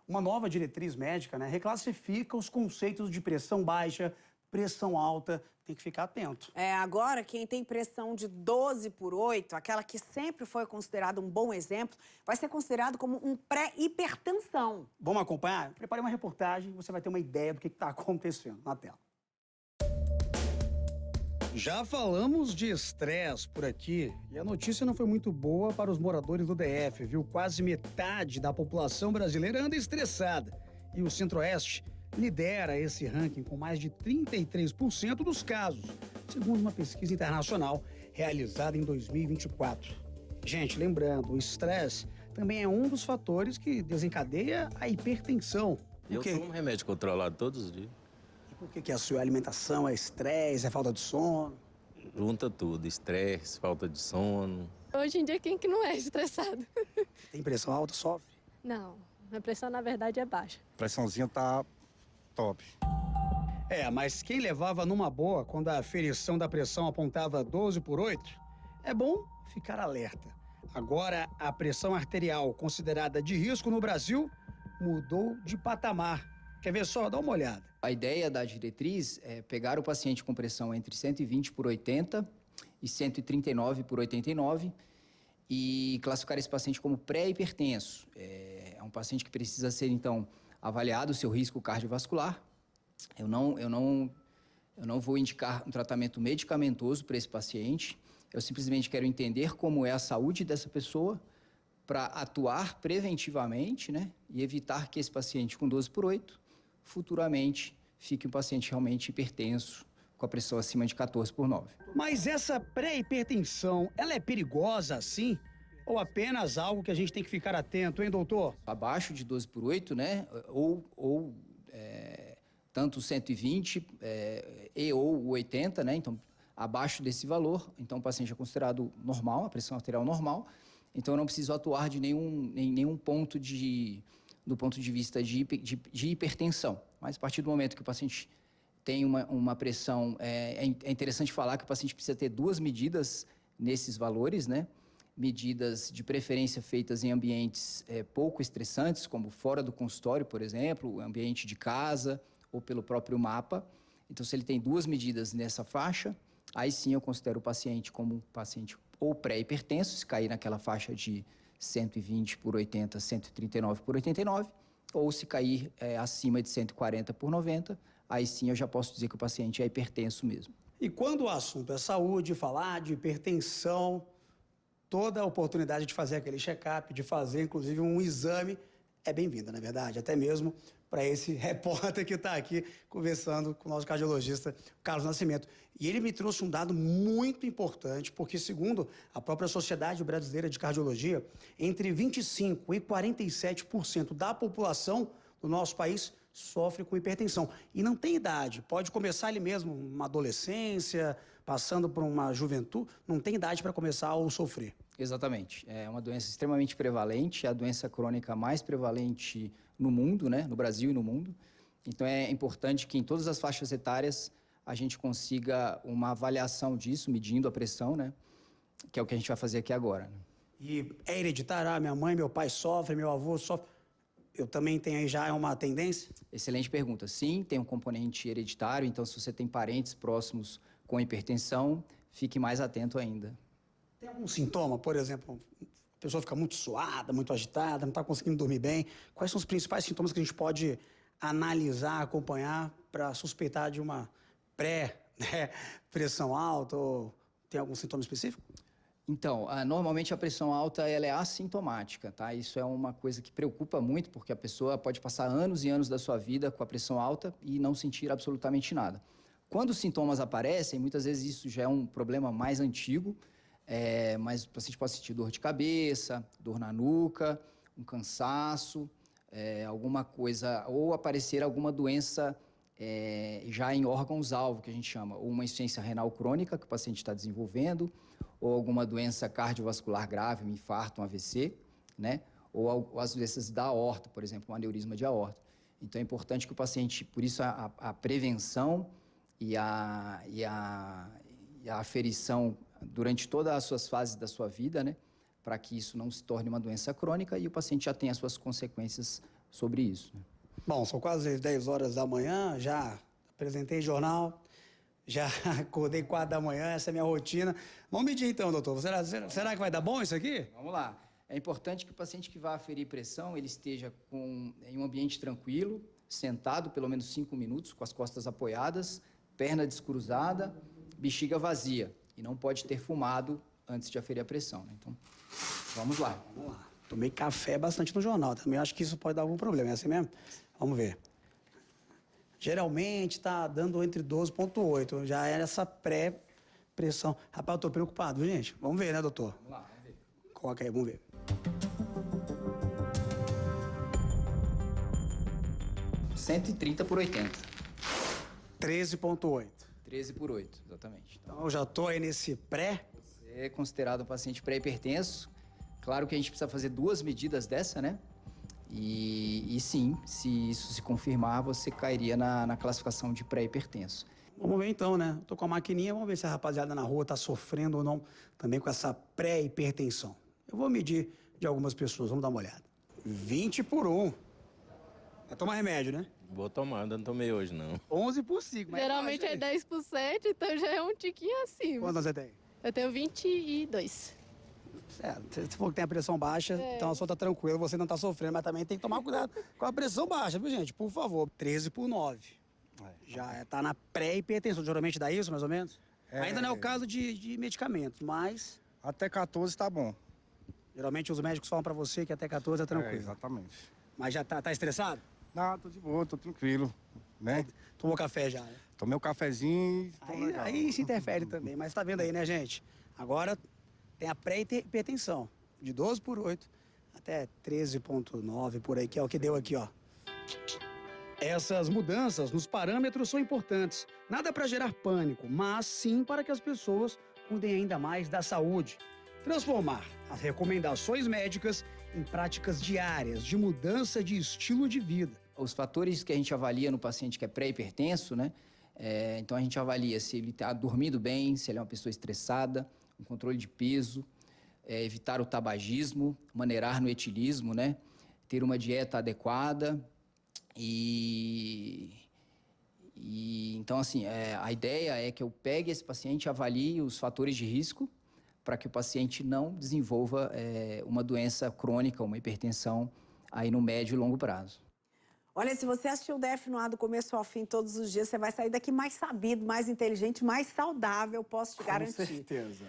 uma nova diretriz médica, né, reclassifica os conceitos de pressão baixa, pressão alta, tem que ficar atento. Agora quem tem pressão de 12/8, aquela que sempre foi considerada um bom exemplo, vai ser considerado como um pré-hipertensão. Vamos acompanhar? Preparei uma reportagem, você vai ter uma ideia do que está acontecendo na tela. Já falamos de estresse por aqui e a notícia não foi muito boa para os moradores do DF, viu? Quase metade da população brasileira anda estressada e o Centro-Oeste lidera esse ranking com mais de 33% dos casos, segundo uma pesquisa internacional realizada em 2024. Gente, lembrando, o estresse também é um dos fatores que desencadeia a hipertensão. Eu tomo remédio controlado todos os dias. E por que a sua alimentação é estresse, é falta de sono? Junta tudo, estresse, falta de sono. Hoje em dia, quem que não é estressado? Tem pressão alta, sofre? Não, a pressão na verdade é baixa. A pressãozinha tá top. Mas quem levava numa boa quando a aferição da pressão apontava 12/8, é bom ficar alerta. Agora, a pressão arterial considerada de risco no Brasil mudou de patamar. Quer ver só? Dá uma olhada. A ideia da diretriz é pegar o paciente com pressão entre 120/80 e 139/89 e classificar esse paciente como pré-hipertenso. É um paciente que precisa ser, então, avaliado o seu risco cardiovascular. Eu não vou indicar um tratamento medicamentoso para esse paciente. Eu simplesmente quero entender como é a saúde dessa pessoa para atuar preventivamente, né? E evitar que esse paciente com 12/8 futuramente fique um paciente realmente hipertenso, com a pressão acima de 14/9. Mas essa pré-hipertensão, ela é perigosa assim? Ou apenas algo que a gente tem que ficar atento, hein, doutor? Abaixo de 12/8, né? Tanto 120 ou 80, né? Então, abaixo desse valor, então o paciente é considerado normal, a pressão arterial normal. Então, eu não preciso atuar de nenhum ponto do ponto de vista de hipertensão. Mas a partir do momento que o paciente tem uma pressão, é interessante falar que o paciente precisa ter duas medidas nesses valores, né? Medidas de preferência feitas em ambientes pouco estressantes, como fora do consultório, por exemplo, ambiente de casa ou pelo próprio mapa. Então, se ele tem duas medidas nessa faixa, aí sim eu considero o paciente como um paciente ou pré-hipertenso, se cair naquela faixa de 120/80, 139/89, ou se cair acima de 140/90, aí sim eu já posso dizer que o paciente é hipertenso mesmo. E quando o assunto é saúde, falar de hipertensão, toda a oportunidade de fazer aquele check-up, de fazer inclusive um exame, é bem-vinda, na verdade, até mesmo para esse repórter que está aqui conversando com o nosso cardiologista, Carlos Nascimento. E ele me trouxe um dado muito importante, porque segundo a própria Sociedade Brasileira de Cardiologia, entre 25% e 47% da população do nosso país sofre com hipertensão. E não tem idade, pode começar ali mesmo, uma adolescência, passando por uma juventude, não tem idade para começar ou sofrer. Exatamente. É uma doença extremamente prevalente, é a doença crônica mais prevalente no mundo, né? No Brasil e no mundo. Então, é importante que em todas as faixas etárias a gente consiga uma avaliação disso, medindo a pressão, né? Que é o que a gente vai fazer aqui agora. Né? E é hereditário? Minha mãe, meu pai sofrem, meu avô sofre. Eu também tenho aí já uma tendência? Excelente pergunta. Sim, tem um componente hereditário, então se você tem parentes próximos com hipertensão, fique mais atento ainda. Tem algum sintoma, por exemplo, a pessoa fica muito suada, muito agitada, não está conseguindo dormir bem. Quais são os principais sintomas que a gente pode analisar, acompanhar para suspeitar de uma pressão alta ou tem algum sintoma específico? Então, normalmente a pressão alta ela é assintomática, tá? Isso é uma coisa que preocupa muito, porque a pessoa pode passar anos e anos da sua vida com a pressão alta e não sentir absolutamente nada. Quando os sintomas aparecem, muitas vezes isso já é um problema mais antigo, mas o paciente pode sentir dor de cabeça, dor na nuca, um cansaço, alguma coisa, ou aparecer alguma doença já em órgãos-alvo, que a gente chama, ou uma insuficiência renal crônica que o paciente está desenvolvendo, ou alguma doença cardiovascular grave, um infarto, um AVC, né? Ou as doenças da aorta, por exemplo, um aneurisma de aorta. Então é importante que o paciente, por isso a prevenção e a aferição durante todas as suas fases da sua vida, né? Para que isso não se torne uma doença crônica e o paciente já tenha as suas consequências sobre isso, né? Bom, são quase 10 horas da manhã, já apresentei jornal, já acordei 4 da manhã, essa é a minha rotina. Vamos medir então, doutor. Será que vai dar bom isso aqui? Vamos lá. É importante que o paciente que vá aferir pressão, ele esteja em um ambiente tranquilo, sentado pelo menos 5 minutos, com as costas apoiadas, perna descruzada, bexiga vazia. E não pode ter fumado antes de aferir a pressão, né? Então, vamos lá. Vamos lá. Tomei café bastante no jornal, também acho que isso pode dar algum problema, é assim mesmo? Vamos ver. Geralmente tá dando entre 12,8, já era essa pré-pressão. Rapaz, eu tô preocupado, viu, gente? Vamos ver, né, doutor? Vamos lá, vamos ver. Coloca aí, vamos ver. 130/80. 13,8. 13/8, exatamente. Então, Então eu já tô aí nesse pré. você é considerado um paciente pré-hipertenso. Claro que a gente precisa fazer 2 medidas dessa, né? E sim, se isso se confirmar, você cairia na classificação de pré-hipertenso. Vamos ver então, né? Tô com a maquininha, vamos ver se a rapaziada na rua tá sofrendo ou não também com essa pré-hipertensão. Eu vou medir de algumas pessoas, vamos dar uma olhada. 20/1. Vai tomar remédio, né? Vou tomar, ainda não tomei hoje, não. 11/5. Mas Geralmente é 10%, então já é um tiquinho acima. Quanto você tem? Eu tenho 22. Se for que tem a pressão baixa, então a sua tá tranquila, você não tá sofrendo, mas também tem que tomar cuidado com a pressão baixa, viu, gente? Por favor. 13/9. Já tá na pré-hipertensão. Geralmente dá isso, mais ou menos? Ainda não é o caso de medicamentos, mas Até 14 tá bom. geralmente os médicos falam pra você que até 14 é tranquilo. Exatamente. Mas já tá estressado? Não, tô de boa, tô tranquilo, né? Tomou café já, né? Tomei um cafezinho e tô legal. Aí se interfere também, mas tá vendo aí, né, gente? Agora tem a pré-hipertensão, de 12/8 até 13,9 por aí, que é o que deu aqui, ó. Essas mudanças nos parâmetros são importantes. Nada para gerar pânico, mas sim para que as pessoas cuidem ainda mais da saúde. Transformar as recomendações médicas em práticas diárias de mudança de estilo de vida. Os fatores que a gente avalia no paciente que é pré-hipertenso, né? Então a gente avalia se ele está dormindo bem, se ele é uma pessoa estressada, um controle de peso, evitar o tabagismo, maneirar no etilismo, né? Ter uma dieta adequada então assim, a ideia é que eu pegue esse paciente, avalie os fatores de risco para que o paciente não desenvolva uma doença crônica, uma hipertensão aí no médio e longo prazo. Olha, se você assistiu o DF no ar do começo ao fim todos os dias, você vai sair daqui mais sabido, mais inteligente, mais saudável, posso te garantir. Com certeza.